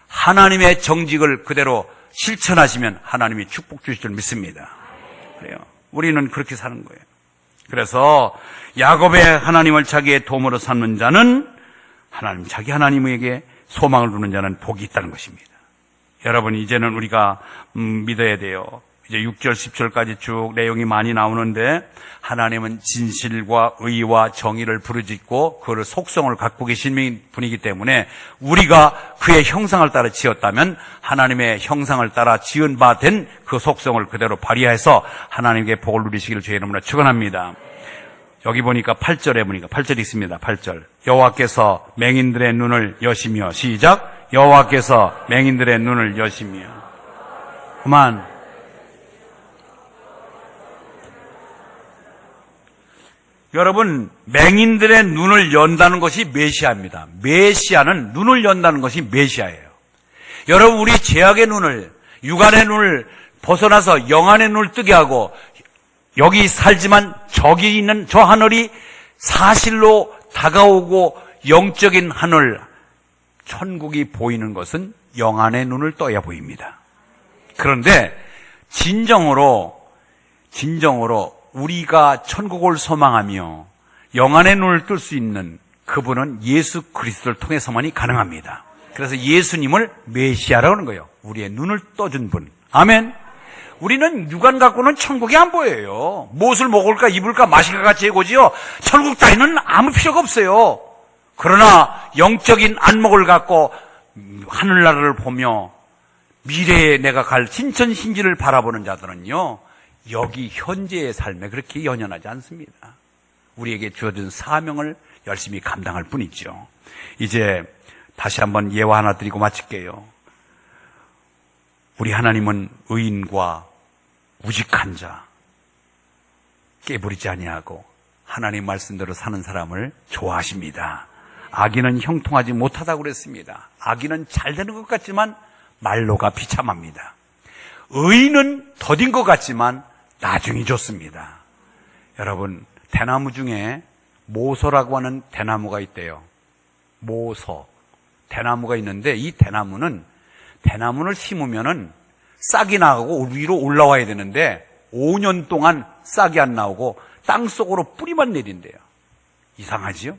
A: 하나님의 정직을 그대로 실천하시면 하나님이 축복 주실 줄 믿습니다. 그래요. 우리는 그렇게 사는 거예요. 그래서 야곱의 하나님을 자기의 도움으로 삼는 자는 하나님, 자기 하나님에게 소망을 두는 자는 복이 있다는 것입니다. 여러분, 이제는 우리가 믿어야 돼요. 이제 6절, 10절까지 쭉 내용이 많이 나오는데 하나님은 진실과 의와 정의를 부르짖고 그를 속성을 갖고 계신 분이기 때문에 우리가 그의 형상을 따라 지었다면 하나님의 형상을 따라 지은 바 된 그 속성을 그대로 발휘해서 하나님께 복을 누리시기를 주의 이름으로 축원합니다. 여기 보니까 8절에 보니까 8절이 있습니다. 8절. 여호와께서 맹인들의 눈을 여시며, 시작. 여호와께서 맹인들의 눈을 여시며. 그만. 여러분, 맹인들의 눈을 연다는 것이 메시아입니다. 메시아는 눈을 연다는 것이 메시아예요. 여러분, 우리 죄악의 눈을, 육안의 눈을 벗어나서 영안의 눈을 뜨게 하고, 여기 살지만 저기 있는 저 하늘이 사실로 다가오고 영적인 하늘, 천국이 보이는 것은 영안의 눈을 떠야 보입니다. 그런데 진정으로 우리가 천국을 소망하며 영안의 눈을 뜰 수 있는 그분은 예수 그리스도를 통해서만이 가능합니다. 그래서 예수님을 메시아라고 하는 거예요. 우리의 눈을 떠준 분. 아멘. 우리는 육안 갖고는 천국이 안 보여요. 무엇을 먹을까 입을까 마실까가 최고지요. 천국 따위는 아무 필요가 없어요. 그러나 영적인 안목을 갖고 하늘나라를 보며 미래에 내가 갈 신천신지를 바라보는 자들은요, 여기 현재의 삶에 그렇게 연연하지 않습니다. 우리에게 주어진 사명을 열심히 감당할 뿐이죠. 이제 다시 한번 예화 하나 드리고 마칠게요. 우리 하나님은 의인과 우직한 자, 깨부리지 아니하고 하나님 말씀대로 사는 사람을 좋아하십니다. 악인은 형통하지 못하다고 그랬습니다. 악인은 잘 되는 것 같지만 말로가 비참합니다. 의인은 더딘 것 같지만 나중이 좋습니다. 여러분, 대나무 중에 모서라고 하는 대나무가 있대요. 모서. 대나무가 있는데 이 대나무를 심으면은 싹이 나고 위로 올라와야 되는데 5년 동안 싹이 안 나오고 땅속으로 뿌리만 내린대요. 이상하지요?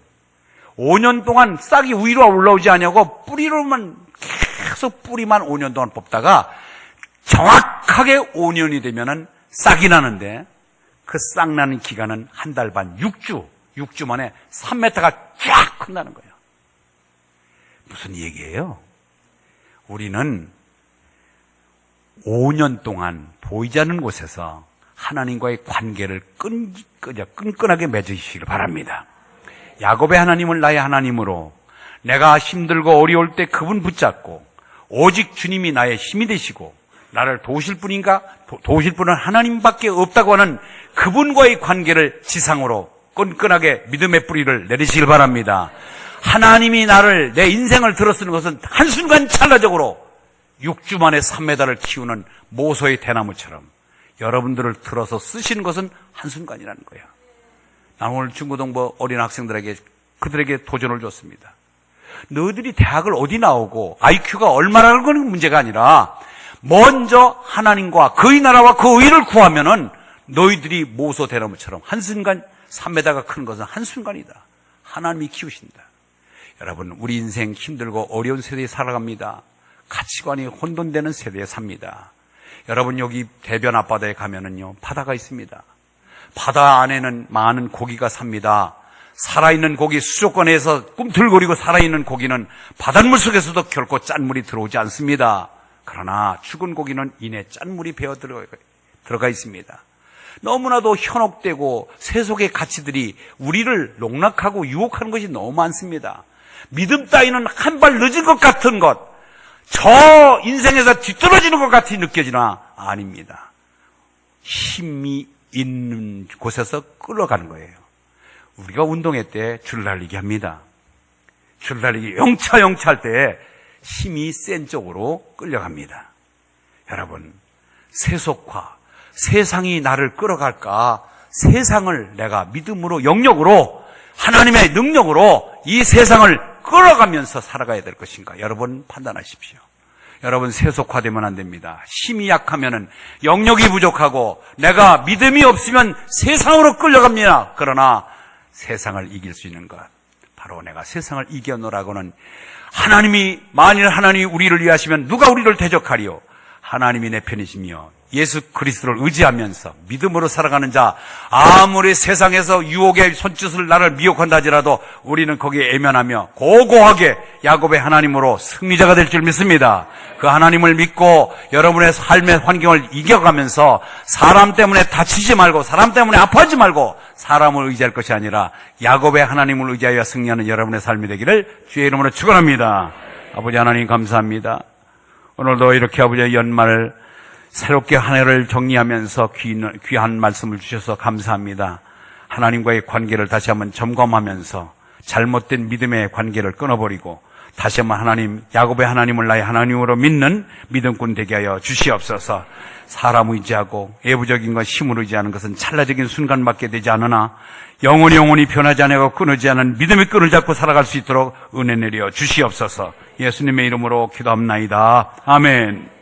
A: 5년 동안 싹이 위로 올라오지 않냐고 뿌리로만 계속 뿌리만 5년 동안 뽑다가 정확하게 5년이 되면은 싹이 나는데 그 싹 나는 기간은 한 달 반, 6주 만에 3m가 쫙 큰다는 거예요. 무슨 얘기예요? 우리는 5년 동안 보이지 않는 곳에서 하나님과의 관계를 끈끈하게 맺으시길 바랍니다. 야곱의 하나님을 나의 하나님으로, 내가 힘들고 어려울 때 그분 붙잡고 오직 주님이 나의 힘이 되시고 나를 도우실 분인가? 도우실 분은 하나님밖에 없다고 하는 그분과의 관계를 지상으로 끈끈하게 믿음의 뿌리를 내리시길 바랍니다. 하나님이 나를, 내 인생을 들어쓰는 것은 한순간 찰나적으로 6주 만에 3m를 키우는 모소의 대나무처럼 여러분들을 들어서 쓰시는 것은 한순간이라는 거예요. 나는 오늘 중고등부 어린 학생들에게 그들에게 도전을 줬습니다. 너희들이 대학을 어디 나오고 IQ가 얼마라는 건 문제가 아니라 먼저 하나님과 그의 나라와 그 의를 구하면은 너희들이 모소 대나무처럼 한순간 3m가 큰 것은 한순간이다. 하나님이 키우신다. 여러분, 우리 인생 힘들고 어려운 세대에 살아갑니다. 가치관이 혼돈되는 세대에 삽니다. 여러분, 여기 대변 앞바다에 가면은요, 바다가 있습니다. 바다 안에는 많은 고기가 삽니다. 살아있는 고기, 수족관에서 꿈틀거리고 살아있는 고기는 바닷물 속에서도 결코 짠물이 들어오지 않습니다. 그러나 죽은 고기는 이내 짠물이 배어 들어가 있습니다. 너무나도 현혹되고 세속의 가치들이 우리를 농락하고 유혹하는 것이 너무 많습니다. 믿음 따위는 한 발 늦은 것 같은 것, 저 인생에서 뒤떨어지는 것 같이 느껴지나 아닙니다. 힘이 있는 곳에서 끌어가는 거예요. 우리가 운동회 때 줄달리기 합니다. 줄달리기 영차 할 때 힘이 센 쪽으로 끌려갑니다. 여러분, 세속화, 세상이 나를 끌어갈까? 세상을 내가 믿음으로, 영역으로, 하나님의 능력으로 이 세상을 끌어가면서 살아가야 될 것인가? 여러분 판단하십시오. 여러분, 세속화되면 안 됩니다. 힘이 약하면은, 영역이 부족하고 내가 믿음이 없으면 세상으로 끌려갑니다. 그러나 세상을 이길 수 있는 것, 바로 내가 세상을 이겨노라고는, 만일 하나님이 우리를 위하시면 누가 우리를 대적하리요? 하나님이 내 편이시며 예수 그리스도를 의지하면서 믿음으로 살아가는 자, 아무리 세상에서 유혹의 손짓을 나를 미혹한다 하지라도 우리는 거기에 애면하며 고고하게 야곱의 하나님으로 승리자가 될 줄 믿습니다. 그 하나님을 믿고 여러분의 삶의 환경을 이겨가면서 사람 때문에 다치지 말고, 사람 때문에 아파하지 말고 사람을 의지할 것이 아니라 야곱의 하나님을 의지하여 승리하는 여러분의 삶이 되기를 주의 이름으로 축원합니다. 아버지 하나님, 감사합니다. 오늘도 이렇게 아버지의 연말을 새롭게 한 해를 정리하면서 귀한 말씀을 주셔서 감사합니다. 하나님과의 관계를 다시 한번 점검하면서 잘못된 믿음의 관계를 끊어버리고 다시 한번 하나님, 야곱의 하나님을 나의 하나님으로 믿는 믿음꾼 되게 하여 주시옵소서. 사람 의지하고 예부적인 것, 힘을 의지하는 것은 찰나적인 순간밖에 되지 않으나 영원히 변하지 않고 끊어지지 않은 믿음의 끈을 잡고 살아갈 수 있도록 은혜 내려 주시옵소서. 예수님의 이름으로 기도합나이다. 아멘.